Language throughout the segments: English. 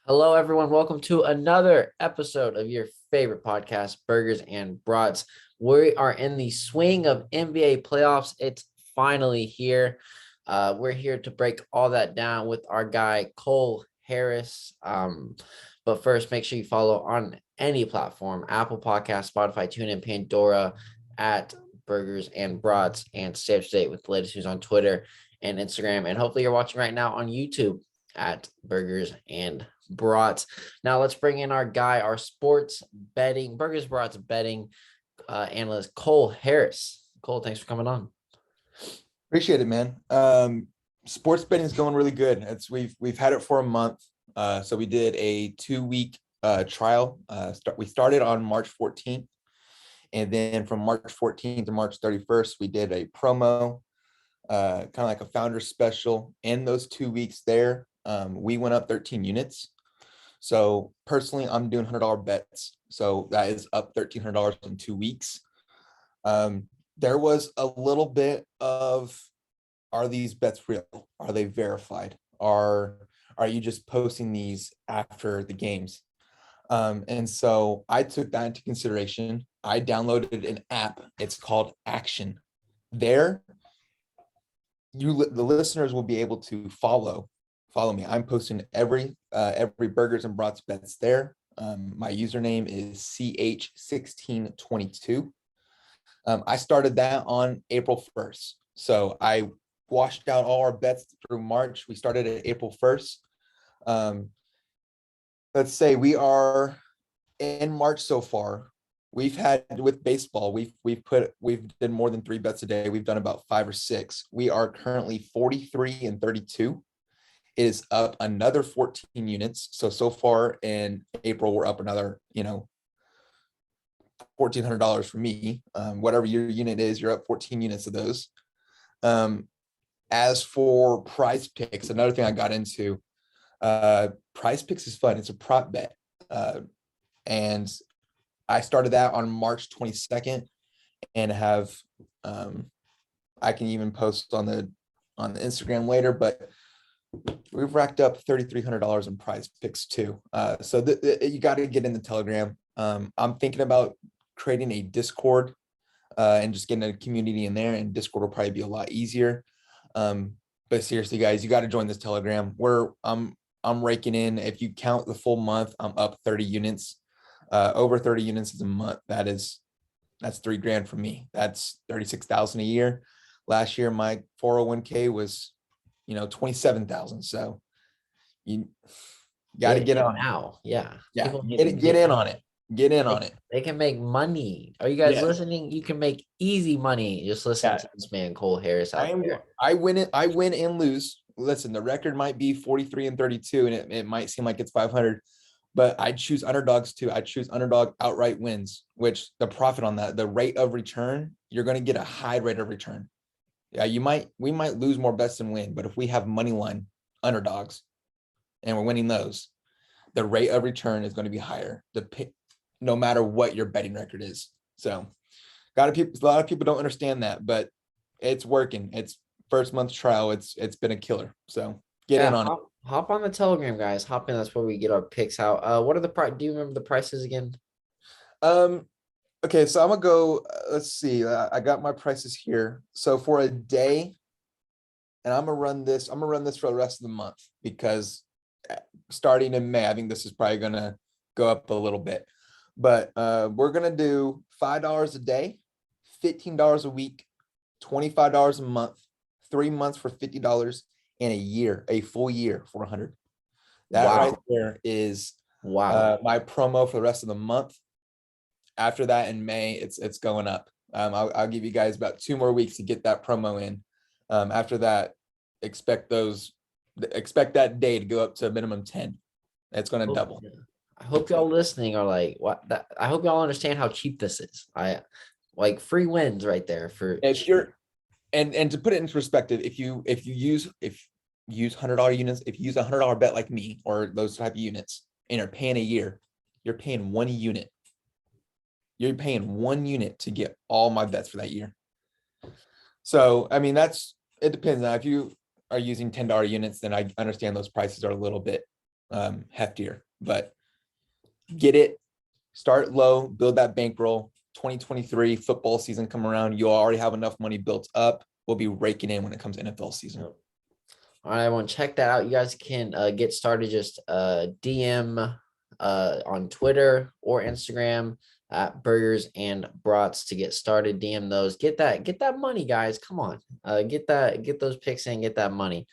Hello, everyone. Welcome to another episode of your favorite podcast, Burgers and Brats. We are in the swing of NBA playoffs. It's finally here. We're here to break all that down with our guy, Cole Harris. But first, make sure you follow on any platform, Apple Podcast, Spotify, TuneIn, Pandora, at Burgers and Brats, and stay up to date with the latest news on Twitter and Instagram. And hopefully you're watching right now on YouTube at Burgers and Brats. Now let's bring in our guy, our sports betting, Burgers Brats betting analyst, Cole Harris. Cole, thanks for coming on. Appreciate it, man. Sports betting is going really good. We've had it for a month. So we did a 2-week trial. We started on March 14th, and then from March 14th to March 31st, we did a promo, kind of like a founder special. In those 2 weeks there, we went up 13 units. So personally, I'm doing $100 bets. So that is up $1,300 in 2 weeks. There was a little bit of, are these bets real? Are they verified? Are you just posting these after the games? And so I took that into consideration. I downloaded an app. It's called Action. There, the listeners will be able to follow me. I'm posting every Burgers and Brats bets there. My username is CH1622. I started that on April 1st. So I washed out all our bets through March. We started at April 1st. Let's say we are in March so far. We've had, with baseball, we've done more than 3 bets a day. We've done about 5 or 6. We are currently 43 and 32. It is up another 14 units. So far in April, we're up another, $1,400 for me. Whatever your unit is, you're up 14 units of those. As for Prize Picks, another thing I got into, Prize Picks is fun. It's a prop bet. And I started that on March 22nd and have, I can even post on the Instagram later, but we've racked up $3,300 in Prize Picks too. So you got to get in the Telegram. I'm thinking about creating a Discord and just getting a community in there, and Discord will probably be a lot easier. But seriously, guys, you got to join this Telegram. I'm raking in, if you count the full month, I'm up 30 units. Over 30 units is a month. That's $3,000 for me. That's 36,000 a year. Last year, my 401k was 27,000. So you got to get on now. Yeah. Get in on it. Get in on it. They can make money. Are you guys listening? You can make easy money. Just listen to this man, Cole Harris out there. I win and lose. Listen, the record might be 43 and 32, and it might seem like it's 500, but I choose underdogs too. I choose underdog outright wins, which the profit on that, the rate of return, you're going to get a high rate of return. Yeah, we might lose more bets than win, but if we have money line underdogs and we're winning those, the rate of return is going to be higher, no matter what your betting record is. So a lot of people don't understand that, but it's working. It's first month trial. It's been a killer. So get in on it. Hop on the Telegram, guys. Hop in. That's where we get our picks out. What are the price? Do you remember the prices again? Okay, so I'm gonna go. Let's see. I got my prices here. So for a day, and I'm gonna run this for the rest of the month, because starting in May, I think this is probably gonna go up a little bit. But we're gonna do $5 a day, $15 a week, $25 a month, 3 months for $50, and a full year for $100. That right there is my promo for the rest of the month. After that, in May, it's going up. I'll give you guys about 2 more weeks to get that promo in. After that, expect that day to go up to a minimum 10. It's going to double. I hope y'all listening are like, I hope y'all understand how cheap this is. I like free wins right there for. If you're, and to put it into perspective, if you use $100 units, if you use $100 bet like me or those type of units, and you're paying a year, you're paying 1 unit. You're paying 1 unit to get all my bets for that year. So, I mean, it depends. Now, if you are using $10 units, then I understand those prices are a little bit heftier. But get it, start low, build that bankroll. 2023 football season come around, you'll already have enough money built up. We'll be raking in when it comes to NFL season. All right, everyone, check that out. You guys can get started. Just DM on Twitter or Instagram at Burgers and Brats to get started. DM those. Get that money, guys. Come on, get those picks in. Get that money.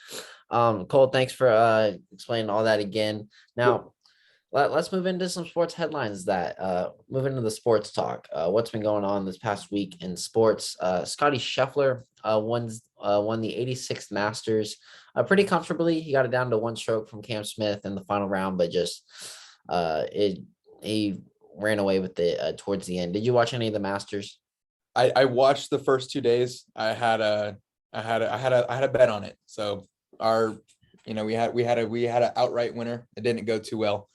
Cole, thanks for explaining all that again. Now, let's move into some sports headlines move into the sports talk. What's been going on this past week in sports? Scotty Scheffler won the 86th Masters pretty comfortably. He got it down to one stroke from Cam Smith in the final round, but just he ran away with it towards the end. Did you watch any of the Masters? I watched the first 2 days. I had a bet on it. So we had an outright winner. It didn't go too well.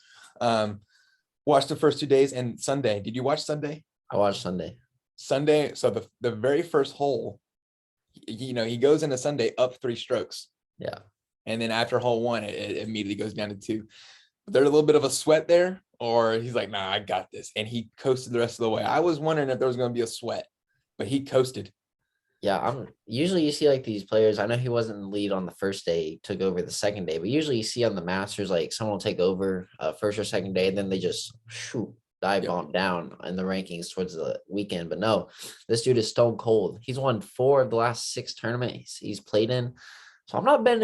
Watched the first 2 days and Sunday. Did you watch Sunday? I watched Sunday. So the very first hole, he goes into Sunday up 3 strokes. Yeah. And then after hole 1, it immediately goes down to 2. But there's a little bit of a sweat there, or he's like, nah, I got this. And he coasted the rest of the way. I was wondering if there was going to be a sweat, but he coasted. Yeah, usually you see like these players. I know he wasn't in the lead on the first day, took over the second day, but usually you see on the Masters, like someone will take over first or second day, and then they just dive on down in the rankings towards the weekend. But no, this dude is stone cold. He's won 4 of the last 6 tournaments he's played in. So I'm not betting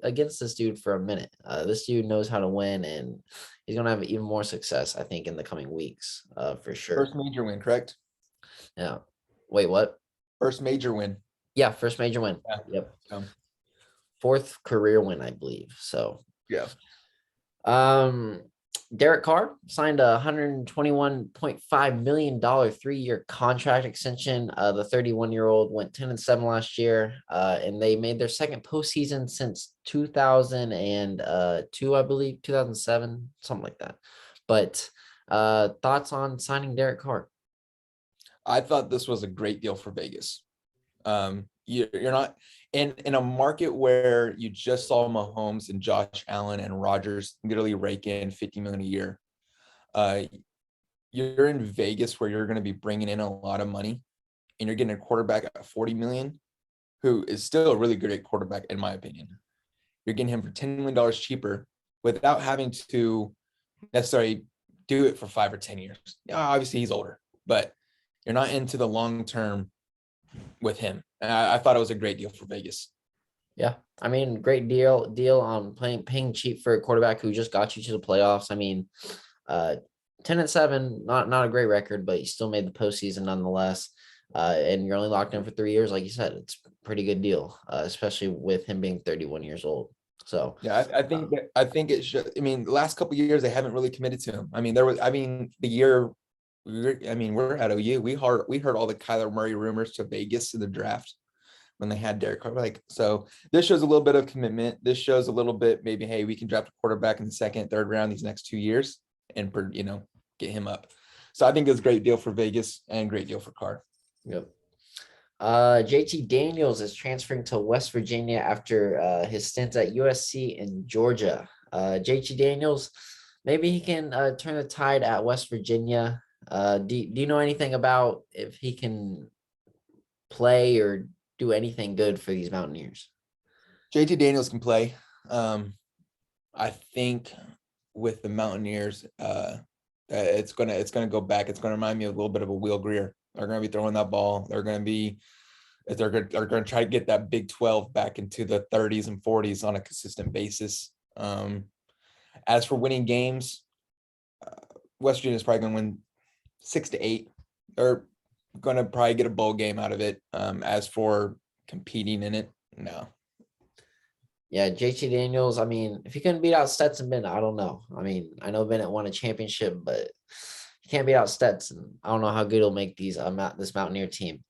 against this dude for a minute. This dude knows how to win, and he's gonna have even more success, I think, in the coming weeks, for sure. First major win, correct? Yeah. Wait, what? First major win. Yeah, first major win. Yeah. Yep. 4th career win, I believe. So yeah. Derek Carr signed a $121.5 million 3-year contract extension. The 31-year-old went 10-7 last year, and they made their second postseason since 2002, I believe, 2007, something like that. But thoughts on signing Derek Carr? I thought this was a great deal for Vegas. You're not in a market where you just saw Mahomes and Josh Allen and Rodgers literally rake in $50 million a year. You're in Vegas where you're going to be bringing in a lot of money, and you're getting a quarterback at $40 million, who is still a really great quarterback in my opinion. You're getting him for $10 million cheaper without having to necessarily do it for 5 or 10 years. Obviously he's older, but you're not into the long term with him. I thought it was a great deal for Vegas. Yeah, I mean, great deal on paying cheap for a quarterback who just got you to the playoffs. I mean, 10-7, not a great record, but you still made the postseason nonetheless. And you're only locked in for 3 years, like you said. It's a pretty good deal, especially with him being 31 years old. So yeah, I think it should. I mean, the last couple of years they haven't really committed to him. I mean, the year. We're at OU. We heard all the Kyler Murray rumors to Vegas to the draft when they had Derek Carr. Like, so this shows a little bit of commitment. This shows a little bit, maybe, hey, we can draft a quarterback in the 2nd, 3rd round these next 2 years and get him up. So I think it's a great deal for Vegas and great deal for Carr. Yep. JT Daniels is transferring to West Virginia after his stint at USC and Georgia. JT Daniels, maybe he can turn the tide at West Virginia. Do you know anything about if he can play or do anything good for these Mountaineers? JT Daniels can play. I think with the Mountaineers, it's gonna go back. It's gonna remind me a little bit of a Will Greer. They're gonna be throwing that ball. They're gonna try to get that Big 12 back into the 30s and 40s on a consistent basis. As for winning games, West Virginia is probably gonna win 6-8. They're gonna probably get a bowl game out of it. As for competing in it, no. Yeah, JT Daniels. I mean, if he couldn't beat out Stetson Bennett, I don't know. I mean, I know Bennett won a championship, but he can't beat out Stetson. I don't know how good he'll make this Mountaineer team.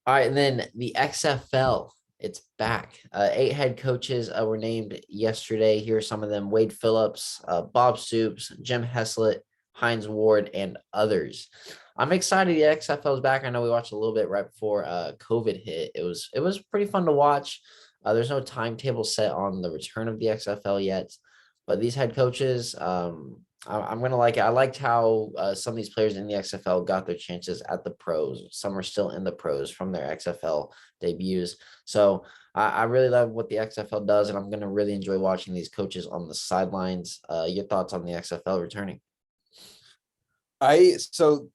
All right, and then the XFL, it's back. 8 head coaches were named yesterday. Here are some of them: Wade Phillips, Bob Stoops, Jim Heslett, Hines Ward, and others. I'm excited the XFL is back. I know we watched a little bit right before COVID hit. It was pretty fun to watch. There's no timetable set on the return of the XFL yet, but these head coaches, I'm gonna like it. I liked how some of these players in the XFL got their chances at the pros. Some are still in the pros from their XFL debuts. So I really love what the XFL does, and I'm gonna really enjoy watching these coaches on the sidelines. Your thoughts on the XFL returning? So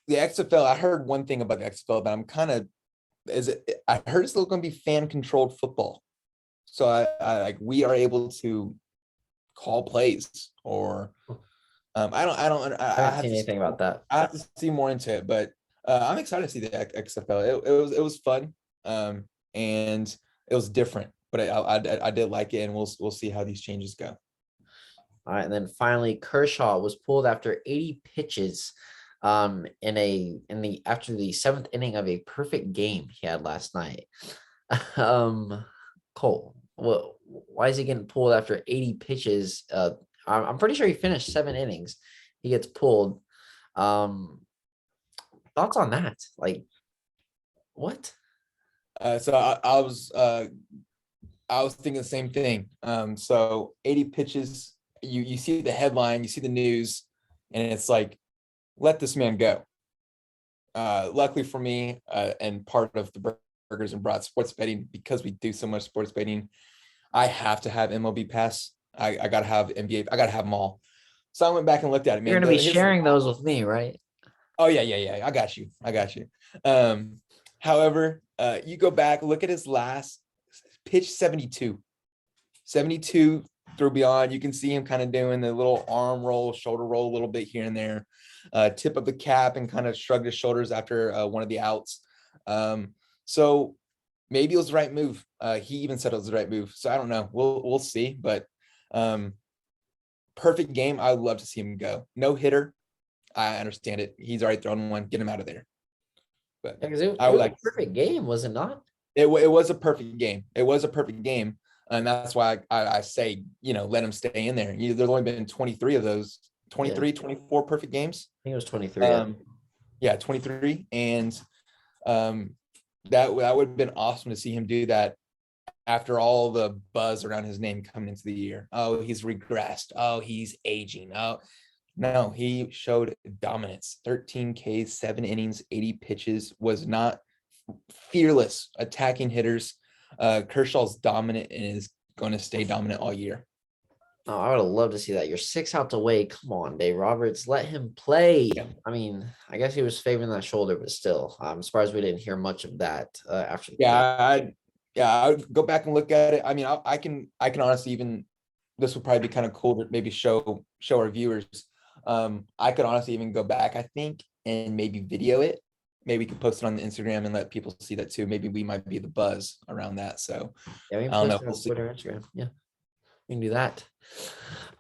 the XFL, I heard one thing about the XFL that I'm kind of I heard it's still going to be fan controlled football. So I like we are able to call plays or I I haven't have seen to anything about that. I have to see more into it, but I'm excited to see the XFL. It was fun, and it was different, but I did like it, and we'll see how these changes go. All right, and then finally, Kershaw was pulled after 80 pitches, in the after the seventh inning of a perfect game he had last night. Um, Cole, well, why is he getting pulled after 80 pitches? I'm pretty sure he finished 7 innings. He gets pulled. Um, Thoughts on that? Like, what? So I was thinking the same thing. So 80 pitches, you see the headline, you see the news, and it's like, let this man go. Luckily for me, and part of the Burgers and Brats sports betting, because we do so much sports betting, I have to have MLB pass. I gotta have NBA. I gotta have them all. So I went back and looked at it, You're man. gonna be sharing those with me, right? Oh yeah. I got you. However, you go back, look at his last pitch 72. 72 through beyond. You can see him kind of doing the little arm roll, shoulder roll a little bit here and there, tip of the cap and kind of shrugged his shoulders after one of the outs. So maybe it was the right move. He even said it was the right move. So I don't know. We'll see. But perfect game. I would love to see him go. No hitter. I understand it. He's already thrown one. Get him out of there. But Because it I would was like a perfect game, was it not? it was a perfect game. It was a perfect game. And that's why I say, let him stay in there. There's only been 23 of those, Yeah, I 24 perfect games. think it was 23. Yeah, 23. And that would have been awesome to see him do that after all the buzz around his name coming into the year. Oh, he's regressed. Oh, he's aging. Oh, no, he showed dominance. 13 Ks, 7 innings, 80 pitches, was not fearless attacking hitters. Kershaw's dominant and is going to stay dominant all year. Oh, I would have loved to see that. You're 6 outs away. Come on, Dave Roberts. Let him play. Yeah. I mean, I guess he was favoring that shoulder, but still, I'm surprised we didn't hear much of that after the game. I would go back and look at it. I mean, I can honestly even, this would probably be kind of cool to maybe show our viewers. I could honestly even go back, I think, and maybe video it. Maybe we could post it on the Instagram and let people see that too. Maybe we might be the buzz around that. So Yeah, we can I don't post know. it on We'll see. Twitter, Instagram. Yeah, we can do that.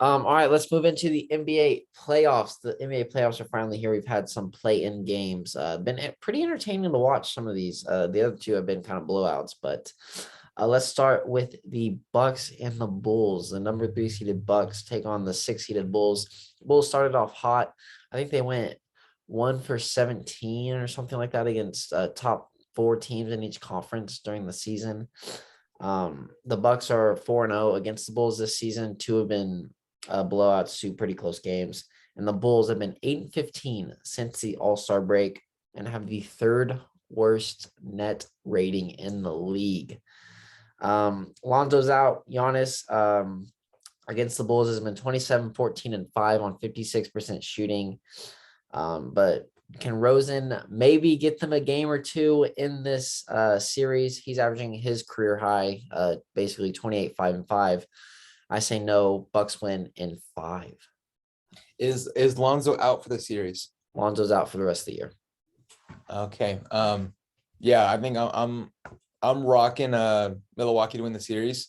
All right, let's move into the NBA playoffs. The NBA playoffs are finally here. We've had some play-in games. Been pretty entertaining to watch some of these. The other two have been kind of blowouts, but let's start with the Bucks and the Bulls. The number 3 seeded Bucks take on the 6 seeded Bulls. Bulls started off hot. I think they went 1 for 17 or something like that against top 4 teams in each conference during the season. The Bucks are 4-0 against the Bulls this season. 2 have been blowouts, 2 pretty close games, and the Bulls have been 8-15 since the All-Star break and have the 3rd worst net rating in the league. Lonzo's out. Giannis against the Bulls has been 27, 14, and 5 on 56% shooting. But can Rosen maybe get them a game or two in this series? He's averaging his career high, basically 28, 5, and 5. I say no. Bucks win in 5. Is Lonzo out for the series? Lonzo's out for the rest of the year. Okay. Yeah, I think I'm rocking Milwaukee to win the series.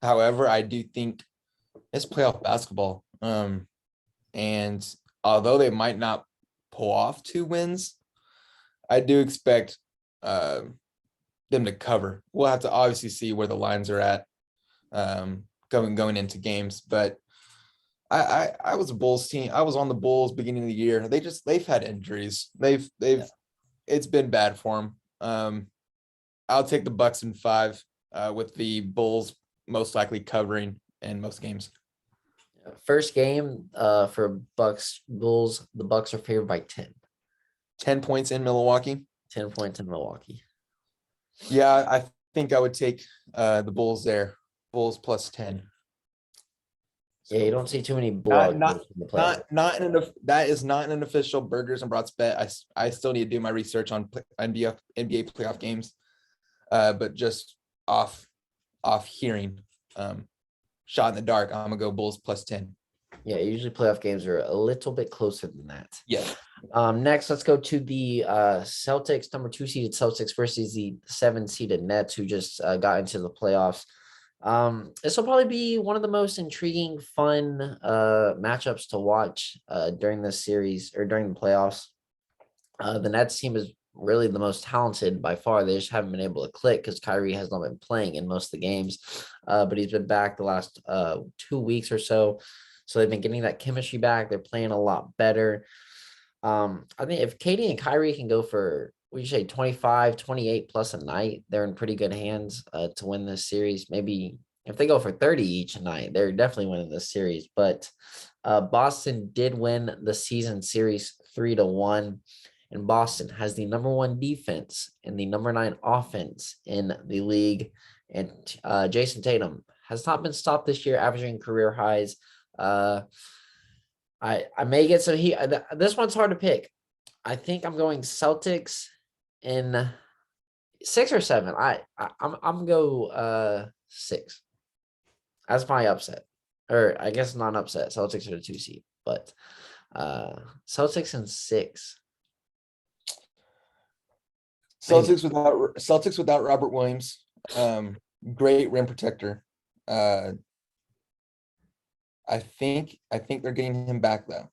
However, I do think it's playoff basketball. And although they might not pull off 2 wins, I do expect them to cover. We'll have to obviously see where the lines are at going into games. But I was a Bulls team. I was on the Bulls beginning of the year. They've had injuries. It's been bad for them. I'll take the Bucks in 5 with the Bulls most likely covering in most games. First game for Bucks Bulls. The Bucks are favored by 10. 10 points in Milwaukee. 10 points in Milwaukee. Yeah, I think I would take the Bulls there. Bulls plus 10. Yeah, you don't see too many blowout games in the playoffs. That is not an official Burgers and Brats bet. I still need to do my research on NBA playoff games, but just off hearing, shot in the dark, I'm gonna go Bulls plus 10. Yeah, usually playoff games are a little bit closer than that. Yeah. Next, let's go to the Celtics, number 2 seeded Celtics versus the 7 seeded Nets, who just got into the playoffs. This will probably be one of the most intriguing, fun matchups to watch during this series or during the playoffs. The Nets team is really the most talented by far. They just haven't been able to click because Kyrie has not been playing in most of the games, but he's been back the last 2 weeks or so. So they've been getting that chemistry back. They're playing a lot better. I think if Katie and Kyrie can go for, would you say 25, 28 plus a night, they're in pretty good hands to win this series. Maybe if they go for 30 each night, they're definitely winning this series. But Boston did win the season series 3-1. And Boston has the number 1 defense and the number 9 offense in the league. And Jason Tatum has not been stopped this year, averaging career highs. I may get some heat. This one's hard to pick. I think I'm going Celtics in 6 or 7. I'm gonna go 6. That's my upset. Or I guess not an upset. Celtics are the 2 seed, but Celtics in 6. Celtics without Robert Williams. Great rim protector. I think they're getting him back though.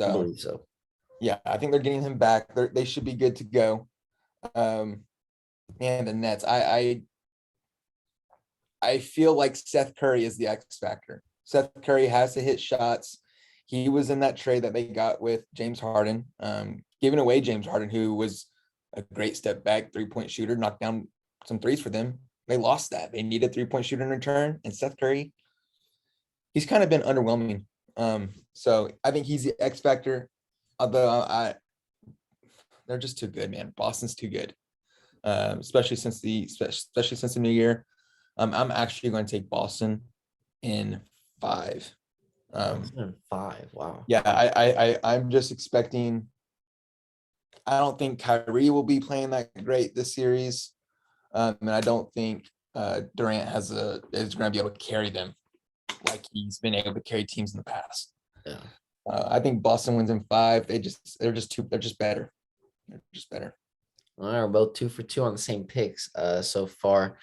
I believe so. Yeah, I think they're getting him back. They should be good to go. And the Nets, I feel like Seth Curry is the X factor. Seth Curry has to hit shots. He was in that trade that they got with James Harden, giving away James Harden, who was a great step back 3-point shooter, knocked down some threes for them. They lost that. They needed 3-point shooter in return, and Seth Curry, he's kind of been underwhelming. So I think he's the X factor. Although they're just too good, man. Boston's too good, especially since the new year. I'm actually going to take Boston in 5. 5. Wow. Yeah, I'm just expecting. I don't think Kyrie will be playing that great this series, and I don't think Durant is going to be able to carry them like he's been able to carry teams in the past. Yeah. I think Boston wins in 5. They're just better. They're just better. All right, we're both 2 for 2 on the same picks so far.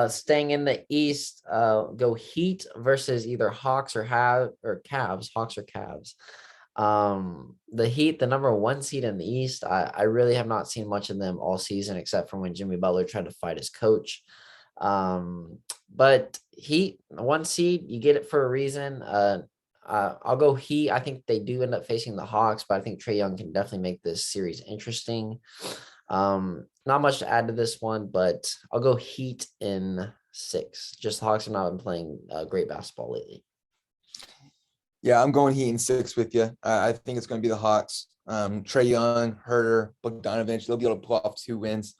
Staying in the East, go Heat versus either Hawks or Cavs. Hawks or Cavs. The Heat, the number 1 seed in the East. I really have not seen much of them all season except for when Jimmy Butler tried to fight his coach. But Heat, 1 seed, you get it for a reason. I'll go Heat. I think they do end up facing the Hawks, but I think Trae Young can definitely make this series interesting. Not much to add to this one, but I'll go Heat in 6. Just the Hawks have not been playing great basketball lately. Yeah, I'm going Heat in 6 with you. I think it's going to be the Hawks. Trae Young, Herter, Bogdanovich, they'll be able to pull off 2 wins.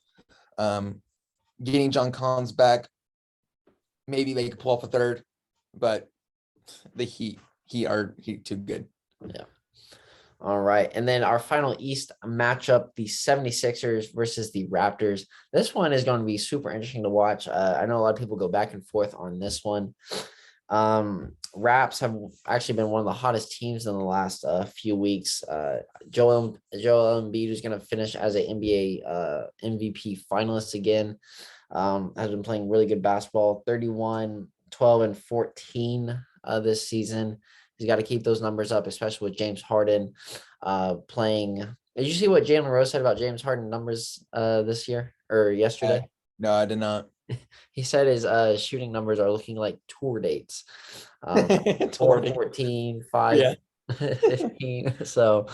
Getting John Collins back, maybe they could pull off a 3rd, but the Heat are too good. Yeah. All right. And then our final East matchup, the 76ers versus the Raptors. This one is going to be super interesting to watch. I know a lot of people go back and forth on this one. Raps have actually been one of the hottest teams in the last few weeks. Joel Embiid, who's going to finish as an NBA MVP finalist again, has been playing really good basketball, 31, 12, and 14 this season. He's got to keep those numbers up, especially with James Harden playing. Did you see what Jalen Rose said about James Harden numbers this year or yesterday? No, I did not. He said his shooting numbers are looking like tour dates. 4, 14, 5, 15. So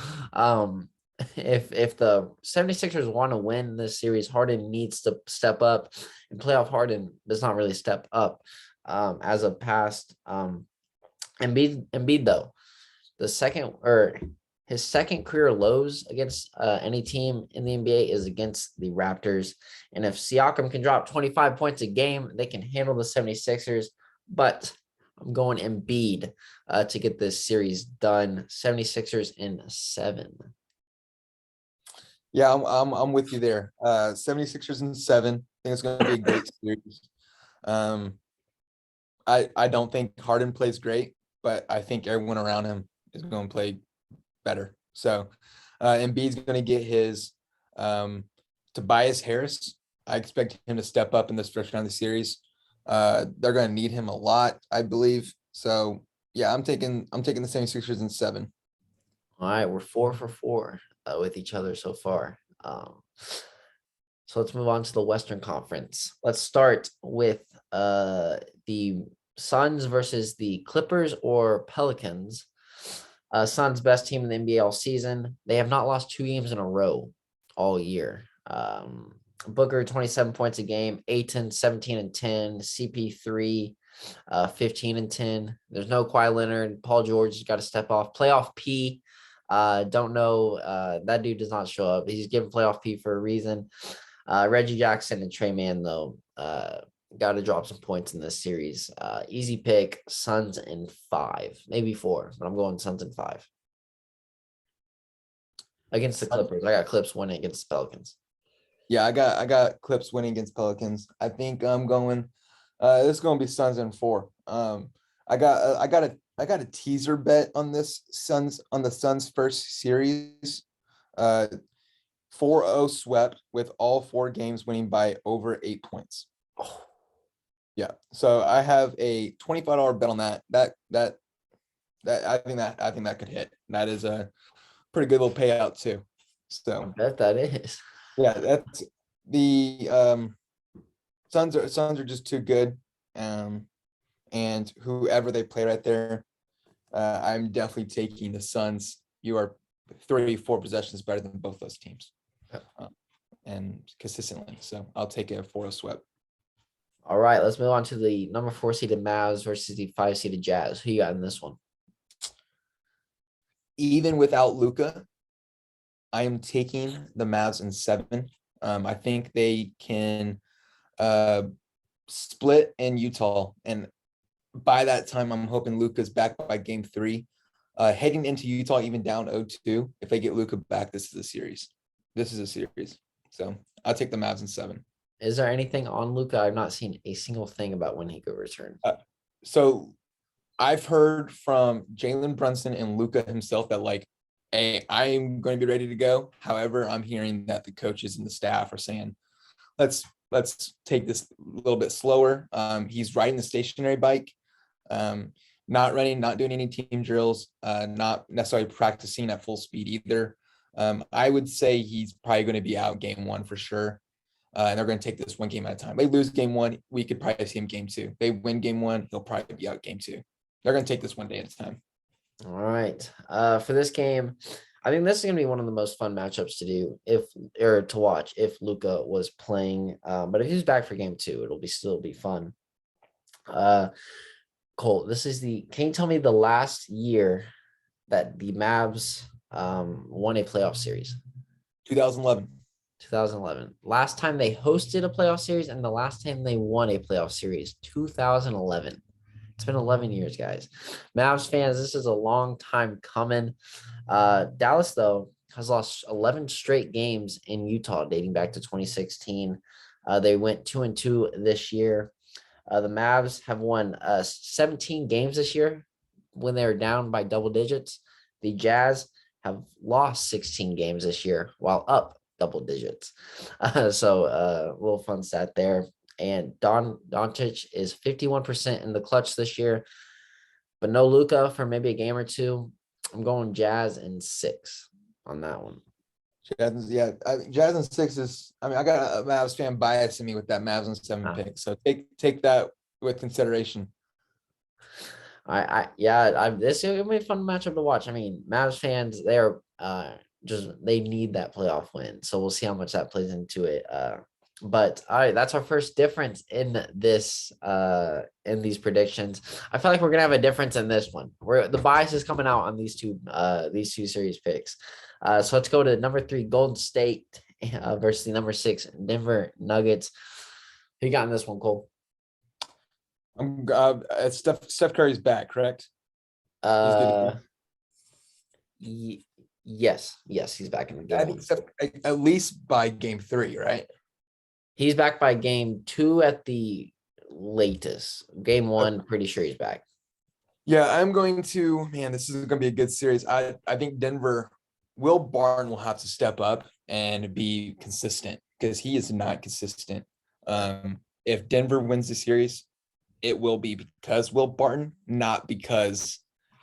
if the 76ers want to win this series, Harden needs to step up, and playoff Harden does not really step up as of past. Embiid though, the second or his second career lows against any team in the NBA is against the Raptors. And if Siakam can drop 25 points a game, they can handle the 76ers. But I'm going Embiid to get this series done. 76ers in 7. Yeah, I'm with you there. 76ers in 7. I think it's going to be a great series. I don't think Harden plays great, but I think everyone around him is going to play better. So Embiid's going to get his Tobias Harris. I expect him to step up in this first round of the series. They're going to need him a lot, I believe. So yeah, I'm taking the 76ers in 7. All right, we're 4 for 4 with each other so far. So let's move on to the Western Conference. Let's start with the Suns versus the Clippers or Pelicans. Suns best team in the NBA all season. They have not lost 2 games in a row all year. Booker 27 points a game, Ayton 17 and 10, CP3 15 and 10. There's no Kawhi Leonard. Paul George has got to step off. Playoff P. Don't know. That dude does not show up. He's given playoff P for a reason. Reggie Jackson and Trey Mann, though, got to drop some points in this series. Easy pick, Suns in 5, maybe 4, but I'm going Suns in 5. Against the Clippers. I got Clips winning against the Pelicans. Yeah, I got Clips winning against Pelicans. I think I'm going. This is going to be Suns in 4. I got a teaser bet on the Suns first series. 4-0 swept with all 4 games winning by over 8 points. Oh, Yeah, so I have a $25 bet on that. That I think that could hit. That is a pretty good little payout too. I So bet that is. yeah, that's the Suns are just too good. And whoever they play right there, I'm definitely taking the Suns. You are 3-4 possessions better than both those teams, and consistently. So I'll take a 4-0 sweep. All right, let's move on to the number 4 seeded Mavs versus the 5 seeded Jazz. Who you got in this one? Even without Luka, I am taking the Mavs in 7. I think they can split in Utah, and by that time, I'm hoping Luka's back by game 3. Heading into Utah, even down 0-2, if they get Luka back, this is a series. So I'll take the Mavs in 7. Is there anything on Luka? I've not seen a single thing about when he could return. So I've heard from Jalen Brunson and Luka himself that like, hey, I'm going to be ready to go. However, I'm hearing that the coaches and the staff are saying, let's take this a little bit slower. He's riding the stationary bike, not running, not doing any team drills, not necessarily practicing at full speed either. I would say he's probably going to be out game 1 for sure. And they're going to take this one game at a time. They lose game 1, we could probably see him game 2. They win game 1, he'll probably be out game 2. They're going to take this one day at a time. All right. For this game, I think this is going to be one of the most fun matchups to do to watch if Luka was playing. But if he's back for game 2, it'll still be fun. Cole, can you tell me the last year that the Mavs won a playoff series? 2011. 2011. Last time they hosted a playoff series and the last time they won a playoff series, 2011. It's been 11 years, guys. Mavs fans, this is a long time coming. Dallas, though, has lost 11 straight games in Utah dating back to 2016. They went 2-2 this year. The Mavs have won 17 games this year when they were down by double digits. The Jazz have lost 16 games this year while up double digits. So a little fun stat there. And Doncic is 51% in the clutch this year, but no Luka for maybe a game or 2. I'm going Jazz in 6 on that one. Jazz in 6 is. I mean, I got a Mavs fan bias in me with that Mavs in 7 pick, so take that with consideration. This is gonna be a fun matchup to watch. I mean, Mavs fans, they're just they need that playoff win. So we'll see how much that plays into it. But all right, that's our first difference in this in these predictions. I feel like we're gonna have a difference in this one. Where the bias is coming out on these two series picks. So let's go to number 3, Golden State versus the number 6, Denver Nuggets. Who you got in this one, Cole? Steph Curry's back, correct? He's good to go. Yes, he's back in the game. I think Steph, at least by game 3, right? He's back by game 2 at the latest. Game 1, pretty sure he's back. Yeah, I'm going to, man, this is going to be a good series. I think Denver, Will Barton will have to step up and be consistent because he is not consistent. If Denver wins the series, it will be because Will Barton, not because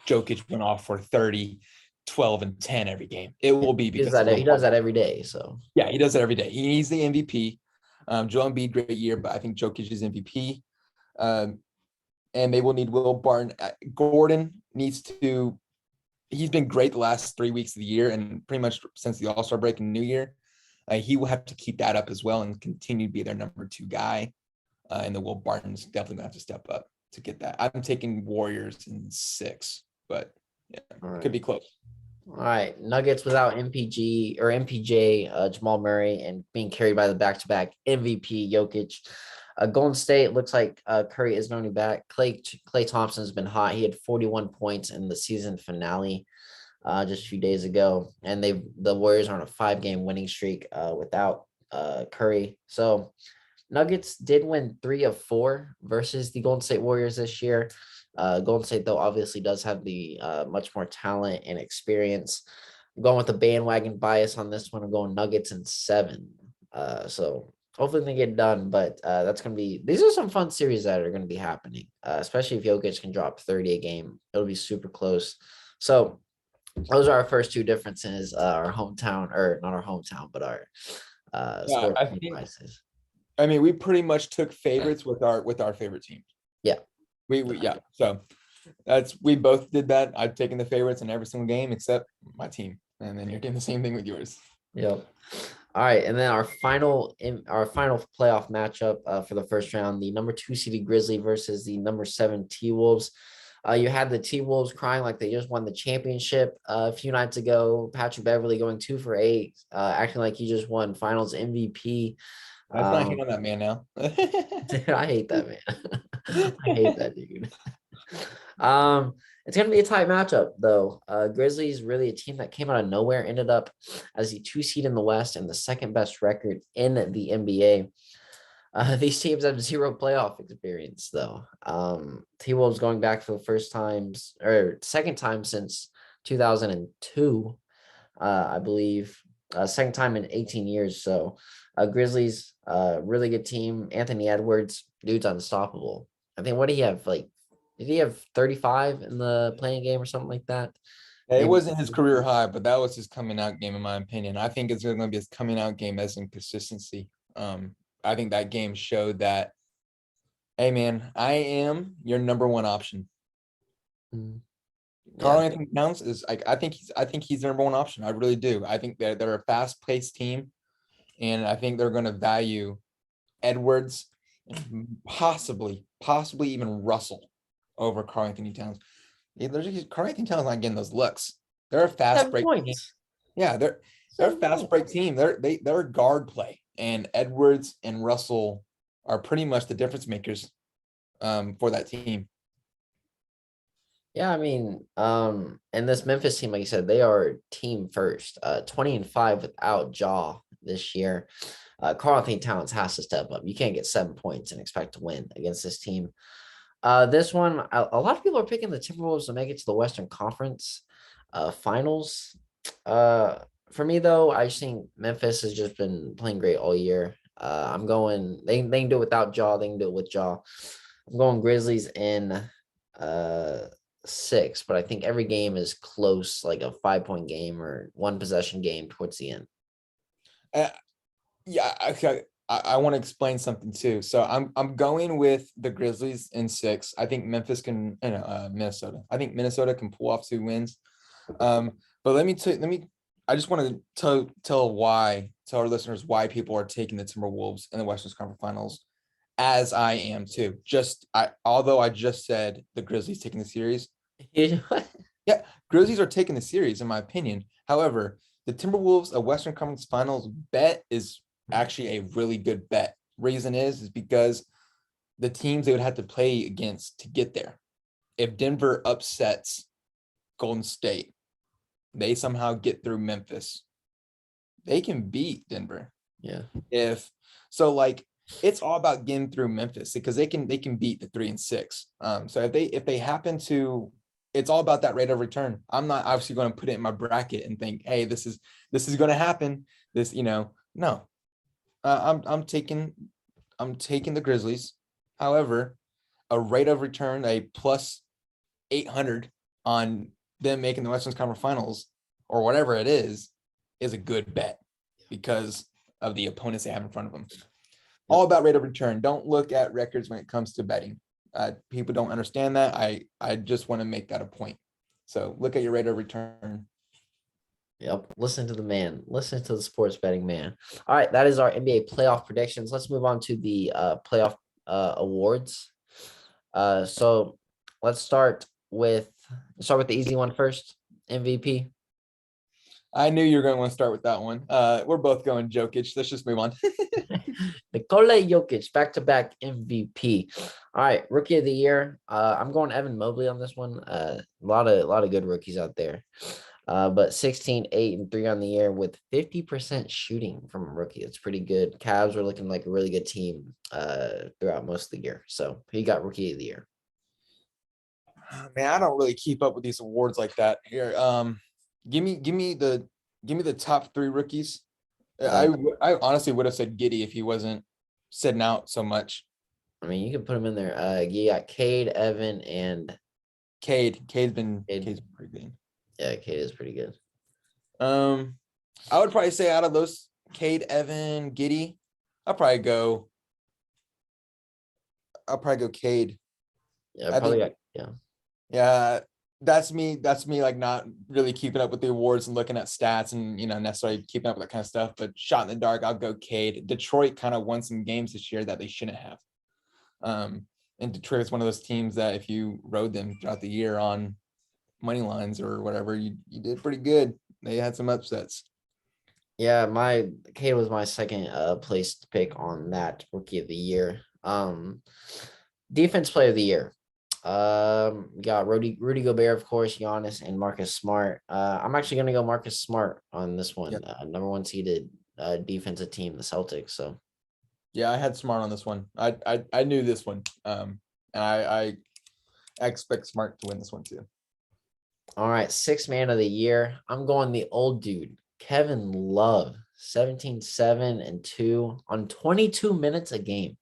Jokic went off for 30, 12, and 10 every game. It will be because he does that every day. So yeah, he does that every day. He's the MVP. Joel Embiid, great year, but I think Jokic is MVP. And they will need Will Barton. Gordon needs to. He's been great the last 3 weeks of the year and pretty much since the All-Star break and New Year. He will have to keep that up as well and continue to be their number 2 guy. And the Will Barton's definitely gonna have to step up to get that. I'm taking Warriors in 6, but yeah, right. Could be close. All right, Nuggets without MPJ, Jamal Murray, and being carried by the back-to-back MVP Jokic. Golden State looks like Curry is going to be back. Klay Thompson has been hot. He had 41 points in the season finale just a few days ago, and the Warriors are on a 5-game winning streak without Curry. So Nuggets did win 3 of 4 versus the Golden State Warriors this year. Golden State, though, obviously does have the much more talent and experience. I'm going with the bandwagon bias on this one. I'm going Nuggets in 7. So hopefully they get done, but that's going to be – these are some fun series that are going to be happening, especially if Jokic can drop 30 a game. It'll be super close. So those are our first 2 differences, our hometown – or not our hometown, but our sport biases. I mean, we pretty much took favorites with our favorite teams. Yeah. Yeah. So we both did that. I've taken the favorites in every single game except my team. And then you're doing the same thing with yours. Yep. All right. And then our final playoff matchup for the first round, the number 2 seeded Grizzly versus the number 7 T-Wolves. You had the T-Wolves crying like they just won the championship a few nights ago. Patrick Beverley going 2 for 8, acting like he just won finals MVP. That's not hitting on that man now. Dude, I hate that man. I hate that dude. It's gonna be a tight matchup though. Grizzlies really a team that came out of nowhere, ended up as the 2 seed in the West and the 2nd best record in the NBA. These teams have 0 playoff experience though. T-Wolves going back for the 2nd time since 2002, I believe. 2nd time in 18 years. So Grizzlies, really good team. Anthony Edwards, dude's unstoppable. I think, what did he have? Like, did he have 35 in the playing game or something like that? Yeah, it wasn't his career high, but that was his coming out game, in my opinion. I think it's going to be his coming out game as in consistency. I think that game showed that, hey, man, I am your number 1 option. Karl Anthony Towns is I think he's the number 1 option. I really do. I think they're a fast-paced team, and I think they're going to value Edwards and possibly even Russell over Karl Anthony Towns. Karl Anthony Towns not getting those looks. They're a fast break team. Yeah, they're a fast break team. They're a guard play, and Edwards and Russell are pretty much the difference makers for that team. Yeah, I mean, and this Memphis team, like you said, they are team first. 20-5 without Ja this year. Karl Anthony Towns has to step up. You can't get 7 points and expect to win against this team. This one, a lot of people are picking the Timberwolves to make it to the Western Conference Finals. For me, though, I just think Memphis has just been playing great all year. I'm going, they can do it without Ja. They can do it with Ja. I'm going Grizzlies in 6, but I think every game is close, like a 5-point game or 1 possession game towards the end. I want to explain something too. So I'm going with the Grizzlies in 6. I think Memphis can, Minnesota. I think Minnesota can pull off 2 wins. But let me I just want to tell our listeners why people are taking the Timberwolves in the Western Conference Finals, as I am too. Although I just said the Grizzlies taking the series. You know what? Yeah, Grizzlies are taking the series, in my opinion. However, the Timberwolves, a Western Conference Finals bet is actually a really good bet. Reason is because the teams they would have to play against to get there. If Denver upsets Golden State, they somehow get through Memphis, they can beat Denver. Yeah. If so, like it's all about getting through Memphis because they can beat the 3 and 6. So if they happen to, it's all about that rate of return. I'm not obviously going to put it in my bracket and think, hey, this is going to happen. No. I'm taking the Grizzlies. However, a rate of return, a plus 800 on them making the Western Conference Finals or whatever it is a good bet because of the opponents they have in front of them. All about rate of return. Don't look at records when it comes to betting. People don't understand that. I just want to make that a point. So look at your rate of return. Yep. Listen to the man. Listen to the sports betting man. All right. That is our NBA playoff predictions. Let's move on to the playoff awards. So let's start with the easy one first. MVP. I knew you were going to want to start with that one. We're both going Jokic. Let's just move on. Nikola Jokic, back-to-back MVP. All right, rookie of the year. I'm going Evan Mobley on this one. A lot of good rookies out there. But 16, 8, and 3 on the year with 50% shooting from a rookie. That's pretty good. Cavs were looking like a really good team throughout most of the year. So he got rookie of the year. Man, I don't really keep up with these awards like that. Here, give me the top 3 rookies. I honestly would have said Giddey if he wasn't sitting out so much. I mean, you can put him in there. You got Cade, Evan, and Cade's been pretty good. Yeah, Cade is pretty good. I would probably say out of those, Cade, Evan, Giddey, I'll probably go Cade. Yeah, Yeah, that's me like not really keeping up with the awards and looking at stats and necessarily keeping up with that kind of stuff. But shot in the dark, I'll go Cade. Detroit kind of won some games this year that they shouldn't have. And Detroit is one of those teams that if you rode them throughout the year on money lines or whatever, you did pretty good. They had some upsets. Yeah, my Cade was my second place to pick on that rookie of the year. Defense player of the year. We got Rudy Gobert, of course, Giannis, and Marcus Smart. I'm actually gonna go Marcus Smart on this one. Yep. Number 1 seeded defensive team, the Celtics. So yeah, I had Smart on this one. I knew this one. And I expect Smart to win this one too. all right, 6th man of the year. I'm going the old dude, Kevin Love, 17, 7, and 2 on 22 minutes a game.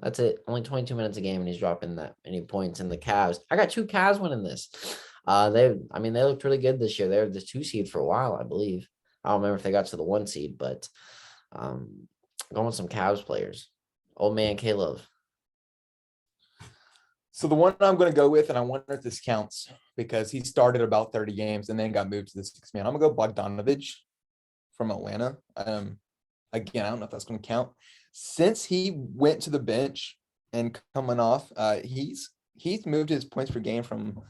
That's it. Only 22 minutes a game, and he's dropping that many points in the Cavs. I got 2 Cavs winning this. They looked really good this year. They were the 2 seed for a while, I believe. I don't remember if they got to the 1 seed, but going with some Cavs players. Old man Caleb. So the one I'm going to go with, and I wonder if this counts because he started about 30 games and then got moved to the 6th man. I'm going to go Bogdanovich from Atlanta. Again, I don't know if that's going to count. Since he went to the bench and coming off, he's moved his points per game from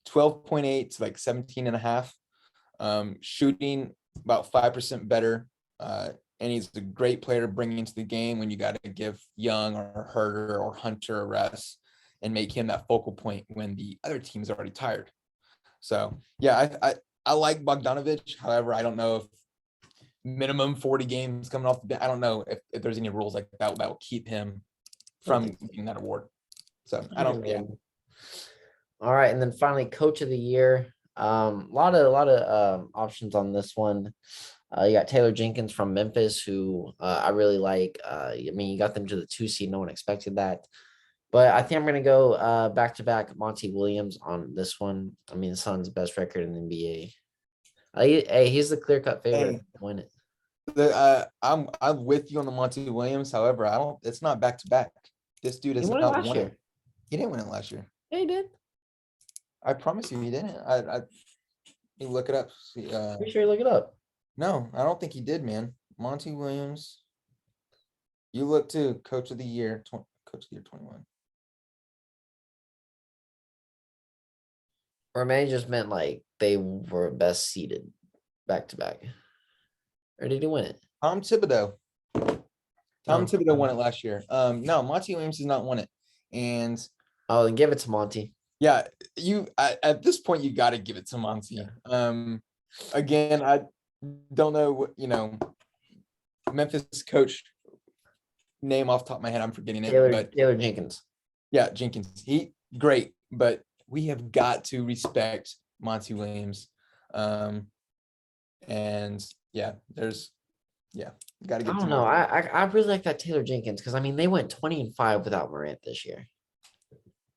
12.8 to like 17.5. Shooting about 5% better. And he's a great player to bring into the game when you got to give Young or Herter or Hunter a rest and make him that focal point when the other team's already tired. So yeah, I like Bogdanovich. However, I don't know if minimum 40 games coming off the bench. I don't know if there's any rules like that will keep him from getting that award. So I don't. Yeah. All right, and then finally, coach of the year. A lot of options on this one. You got Taylor Jenkins from Memphis, who I really like. You got them to the 2 seed. No one expected that. But I think I'm going to go back-to-back Monty Williams on this one. I mean, the Suns' best record in the NBA. Hey, he's the clear-cut favorite to win it. I'm with you on the Monty Williams. However, it's not back-to-back. This dude has not won it. He didn't win it last year. Yeah, he did. I promise you he didn't. You look it up. Pretty sure you look it up. No, I don't think he did, man. Monty Williams. You look to Coach of the Year, Coach of the Year 21. Or maybe just meant like they were best seated back to back. Or did he win it? Tom Thibodeau. Tom Oh. Thibodeau won it last year. No, Monty Williams has not won it. And Oh, then give it to Monty. yeah, at this point you got to give it to Monty. Again, I don't know what, Memphis coach name off the top of my head. I'm forgetting it, but Taylor Jenkins. yeah, Jenkins. He great, but we have got to respect Monty Williams. And yeah, got to I give it to don't know. Monty. I really like that Taylor Jenkins because I mean they went 20-5 without Morant this year,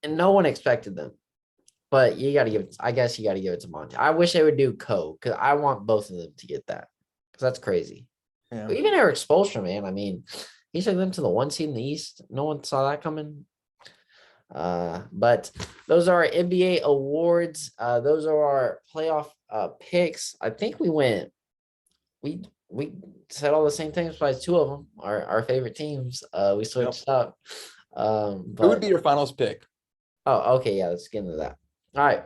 and no one expected them. But you got to give it. I guess you got to give it to Monty. I wish they would do because I want both of them to get that because that's crazy. Yeah. But even Eric Spoelstra, man. I mean, he took them to the 1 seed in the East. No one saw that coming. But those are our NBA awards. Those are our playoff picks. I think we said all the same things besides two of them. Our favorite teams. We switched up. Who would be your finals pick? Oh, okay, yeah. Let's get into that. All right.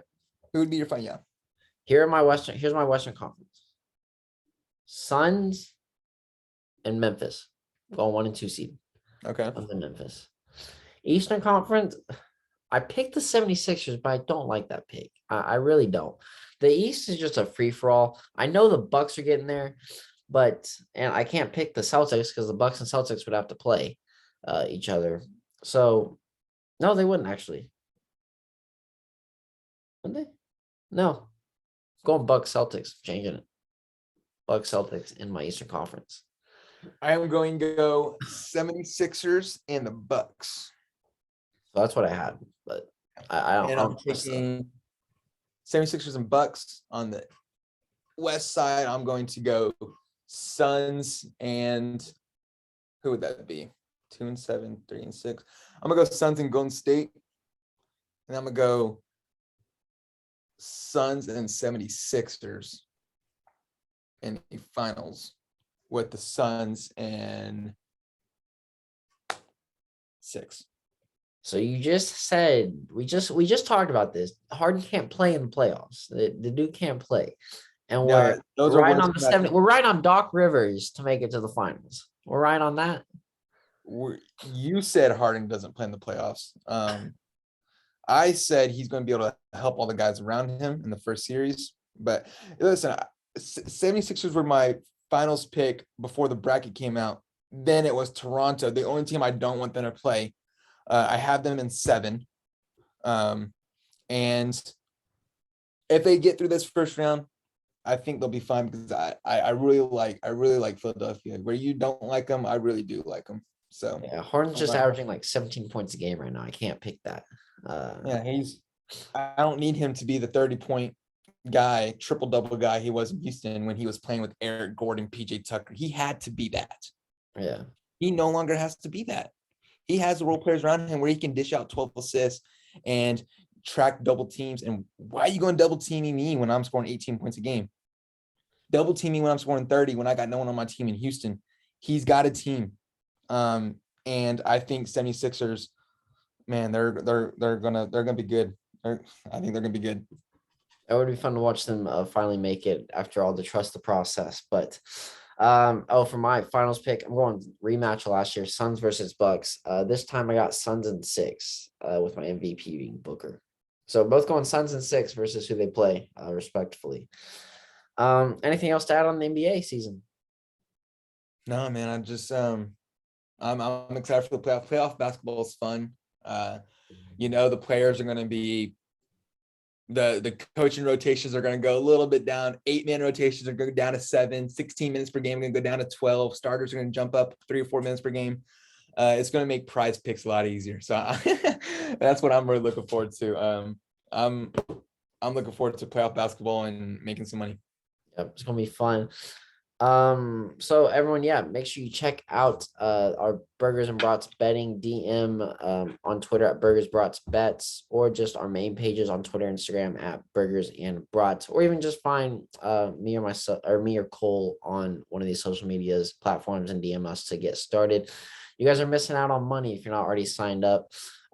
Who would be your final? Yeah. Here's my Western Conference. Suns and Memphis. Going 1 and 2 seed. Okay. Of the Memphis. Eastern Conference, I picked the 76ers, but I don't like that pick. I really don't. The East is just a free-for-all. I know the Bucks are getting there, and I can't pick the Celtics because the Bucks and Celtics would have to play each other. So, no, they wouldn't actually. Would they? No. Going Bucks Celtics, changing it. Bucks Celtics in my Eastern Conference. I am going to go 76ers and the Bucks. So that's what I had, but I don't. And I'm taking 76ers and Bucks on the west side. I'm going to go Suns and who would that be? 2 and 7, 3 and 6. I'm gonna go Suns and Golden State, and I'm gonna go Suns and 76ers in the finals with the Suns and 6. So you just said we just talked about this. Harden can't play in the playoffs. The dude can't play, and we're right on the 70. We're right on Doc Rivers to make it to the finals. We're right on that. You said Harden doesn't play in the playoffs. I said he's going to be able to help all the guys around him in the first series. But listen, 76ers were my finals pick before the bracket came out. Then it was Toronto, the only team I don't want them to play. I have them in 7. And if they get through this first round, I think they'll be fine because I really like Philadelphia. Where you don't like them, I really do like them. So yeah, Harden's just averaging like 17 points a game right now. I can't pick that. I don't need him to be the 30-point guy, triple-double guy he was in Houston when he was playing with Eric Gordon, PJ Tucker. He had to be that. Yeah. He no longer has to be that. He has the role players around him where he can dish out 12 assists and track double teams. And why are you going double teaming me when I'm scoring 18 points a game? Double teaming when I'm scoring 30 when I got no one on my team in Houston. He's got a team. And I think 76ers, man, they're gonna be good. I think they're gonna be good. It would be fun to watch them finally make it after all the trust the process. But for my finals pick, I'm going rematch last year, Suns versus Bucks. This time I got Suns and 6 with my MVP being Booker. So both going Suns and 6 versus who they play, respectively. Anything else to add on the NBA season? No, man. I just I'm excited for the playoff. Playoff basketball is fun. The players are going to be the coaching rotations are going to go a little bit down. 8-man rotations are going to go down to 7. 16 minutes per game are going to go down to 12. Starters are going to jump up 3 or 4 minutes per game. It's going to make prize picks a lot easier. So that's what I'm really looking forward to. I'm looking forward to playoff basketball and making some money. Yep, it's going to be fun. So everyone, yeah, make sure you check out our Burgers and Brats Betting DM on Twitter at Burgers Brats Bets, or just our main pages on Twitter, Instagram at Burgers and Brats, or even just find me or myself or me or Cole on one of these social medias platforms and DM us to get started. You guys are missing out on money if you're not already signed up.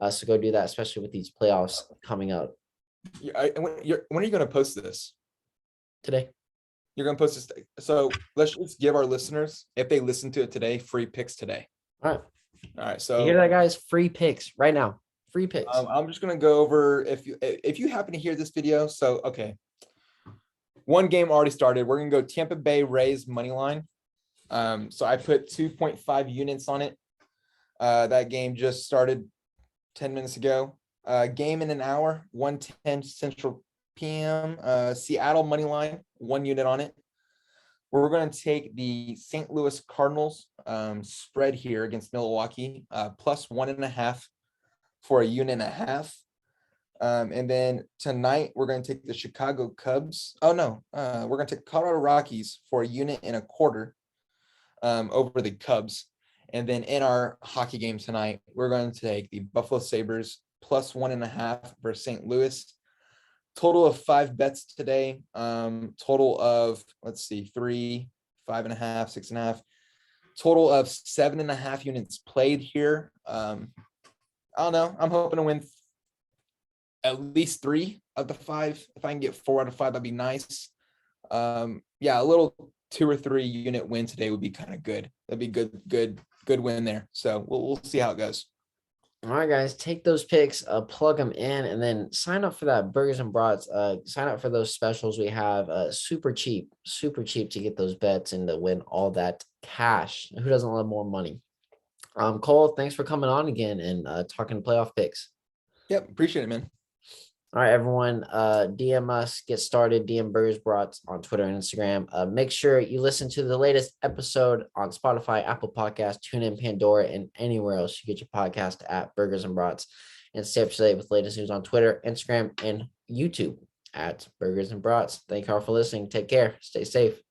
So go do that, especially with these playoffs coming up When are you going to post this? today. You're going to post this. So let's just give our listeners, if they listen to it today, free picks today. All right. All right. You So hear that, guys? Free picks right now. Free picks. I'm just going to go over if you happen to hear this video. So, okay. One game already started. We're going to go Tampa Bay Rays money line. So I put 2.5 units on it. That game just started 10 minutes ago. Game in an hour, 1:10 Central PM. Seattle money line, 1 unit on it. We're going to take the St. Louis Cardinals spread here against Milwaukee, plus 1.5 for a unit and a half. And then tonight we're going to take the Chicago Cubs. Oh no, we're going to take Colorado Rockies for a unit and a quarter over the Cubs. And then in our hockey game tonight, we're going to take the Buffalo Sabres plus 1.5 versus St. Louis. Total of 5 bets today. Total of, let's see, 3, 5.5, 6.5. Total of 7.5 units played here. I don't know. I'm hoping to win at least 3 of the 5. If I can get 4 out of 5, that'd be nice. Yeah, a little 2 or 3 unit win today would be kind of good. That'd be good win there. So we'll see how it goes. All right, guys, take those picks, plug them in, and then sign up for that Burgers and Brats. Sign up for those specials we have. Super cheap to get those bets and to win all that cash. Who doesn't love more money? Cole, thanks for coming on again and talking playoff picks. Yep, appreciate it, man. All right, everyone, DM us, get started, DM Burgers Brats on Twitter and Instagram. Make sure you listen to the latest episode on Spotify, Apple Podcasts, TuneIn, Pandora, and anywhere else you get your podcast at Burgers and Brats. And stay up to date with latest news on Twitter, Instagram, and YouTube at Burgers and Brats. Thank you all for listening. Take care. Stay safe.